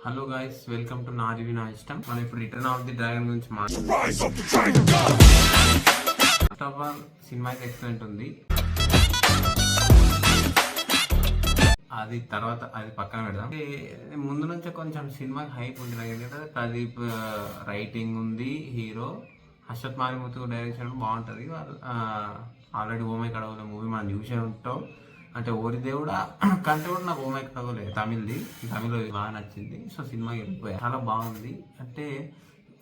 Hello guys, welcome to నా review నా ఇష్టం. మనం ఇప్పుడు రిటర్న్ ఆఫ్ ది డ్రాగన్ గురించి సినిమా అయితే ఎక్సలెంట్ ఉంది. అది తర్వాత అది పక్కన పెడదాం. ముందు నుంచే కొంచెం సినిమాకి హైప్ ఉంది నాకు. ఎందుకంటే ప్రదీప్ రైటింగ్ ఉంది, హీరో హర్షత్ మారిముతు డైరెక్షన్ బాగుంటుంది. ఆల్రెడీ ఓమై కడవలే మూవీ మనం చూసే ఉంటాం. అంటే ఓరి దేవుడా కంటే కూడా నాకు ఓమై కడవలే తమిళ్ బాగా నచ్చింది. సో సినిమాకి వెళ్ళిపోయా, చాలా బాగుంది. అంటే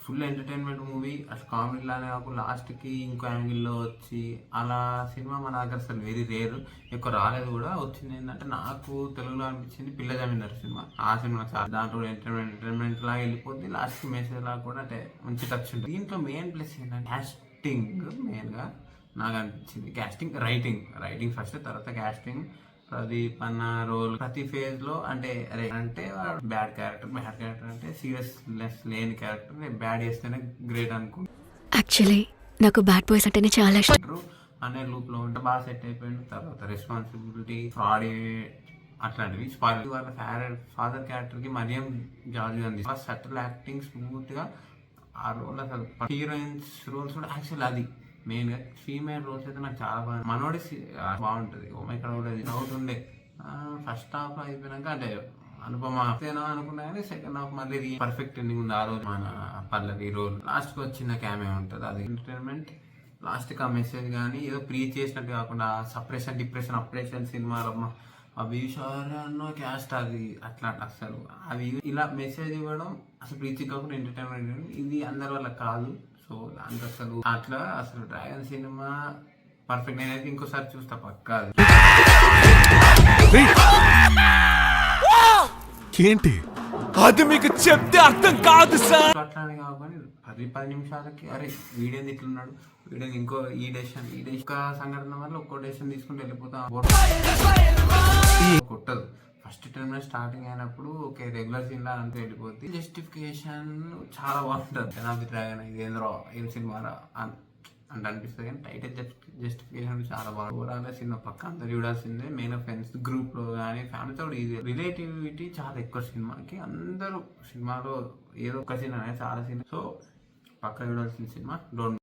ఫుల్ ఎంటర్టైన్మెంట్ మూవీ. అసలు కామెడీ లానే కాకుండా లాస్ట్కి ఇంకో యాంగిల్లో వచ్చి అలా సినిమా మన దగ్గర అసలు వెరీ రేర్, ఎక్కువ రాలేదు కూడా. వచ్చింది ఏంటంటే నాకు తెలుగులో అనిపించింది పిల్ల జమీందార్ సినిమా. ఆ సినిమా దాంట్లో ఎంటర్టైన్మెంట్ లాగా వెళ్ళిపోద్ది, లాస్ట్కి మెసేజ్ లాగా కూడా అంటే మంచి టచ్ ఉంటుంది. దీంట్లో మెయిన్ ప్లస్ ఏంటంటే క్యాస్టింగ్ మెయిన్గా నాకు అనిపించింది. రైటింగ్ ఫస్ట్, తర్వాత క్యాస్టింగ్. ప్రదీప్ అన్న రోల్ ప్రతి ఫేజ్ లో అంటే బ్యాడ్ క్యారెక్టర్ అంటే సీరియస్నెస్ లేని క్యారెక్టర్ బ్యాడ్ చేస్తేనే గ్రేట్ అనుకుంటారు. యాక్చువల్లీ నాకు బ్యాడ్ బాయ్స్ అంటేనే చాలా ఇష్టం. అనే లూప్ లో ఉంటే బాగా సెట్ అయిపోయింది. తర్వాత రెస్పాన్సిబిలిటీ, ఫ్రాడ్ అట్లాంటివి. వాళ్ళ ఫాదర్ క్యారెక్టర్ కి మరియం జార్జ్ అంది. సటిల్ యాక్టింగ్, స్మూత్ గా ఆ రోల్. అసలు హీరోయిన్స్ రోల్స్ కూడా యాక్చువల్ అది మెయిన్ గా ఫీమేల్ రోల్స్ అయితే నాకు చాలా బాగా. మనోడి బాగుంటది. ఓమై ఇక్కడ కూడా డౌట్ ఉండే ఫస్ట్ హాఫ్ అయిపోయినాక, అంటే అనుపమ అనుకున్నా కానీ సెకండ్ హాఫ్ మళ్ళీ పర్ఫెక్ట్ ఎండింగ్ ఉంది. ఆ రోజు మన పల్లవి రోల్ లాస్ట్ కి వచ్చిన క్యామే ఉంటుంది. అది ఎంటర్టైన్మెంట్. లాస్ట్ కి ఆ మెసేజ్ కానీ ఏదో ప్రీచ్ చేసినట్టు కాకుండా సపరేషన్, డిప్రెషన్, అప్రెషన్ సినిమాలో అవి అన్న క్యాస్ట్ అది అట్లా అసలు అవి ఇలా మెసేజ్ ఇవ్వడం అసలు ప్రీచ్ కాకుండా ఎంటర్టైన్మెంట్. ఇది అందరి వల్ల కాదు. సో దానికి అసలు డ్రాగన్ సినిమా పర్ఫెక్ట్. నేనైతే ఇంకోసారి చూస్తా పక్కా. ఏంటి అది మీకు చెప్తే అర్థం కాదు సార్. అట్లానే కావాలి 10 నిమిషాలకి అరే వీడియో ఇట్లున్నాడు, వీడియో ఇంకో ఈ డెసిషన్ ఒక సంఘటన వల్ల ఒక్కో డెసిషన్ తీసుకుంటూ వెళ్ళిపోతా కొట్టదు. ఫస్ట్ 10 minutes స్టార్టింగ్ అయినప్పుడు ఓకే రెగ్యులర్ సీన్ లా అంతా వెళ్ళిపోతుంది. జస్టిఫికేషన్ చాలా బాగుంటుంది. నాకు డ్రాగన్ ఇదేంద్రో ఏం సినిమా అంటే అనిపిస్తుంది. కానీ టైటిల్ జస్టిఫికేషన్ చాలా బాగుంది. ఓవరాల్ సినిమా పక్క అందరు చూడాల్సిందే. మెయిన్ ఫ్రెండ్స్ గ్రూప్ లో కానీ ఫ్యామిలీతో రిలేటివిటీ చాలా ఎక్కువ సినిమాకి. అందరూ సినిమాలో ఏదో ఒక సీన్ అనేది చాలా సీన్. సో పక్క చూడాల్సిన సినిమా. డోంట్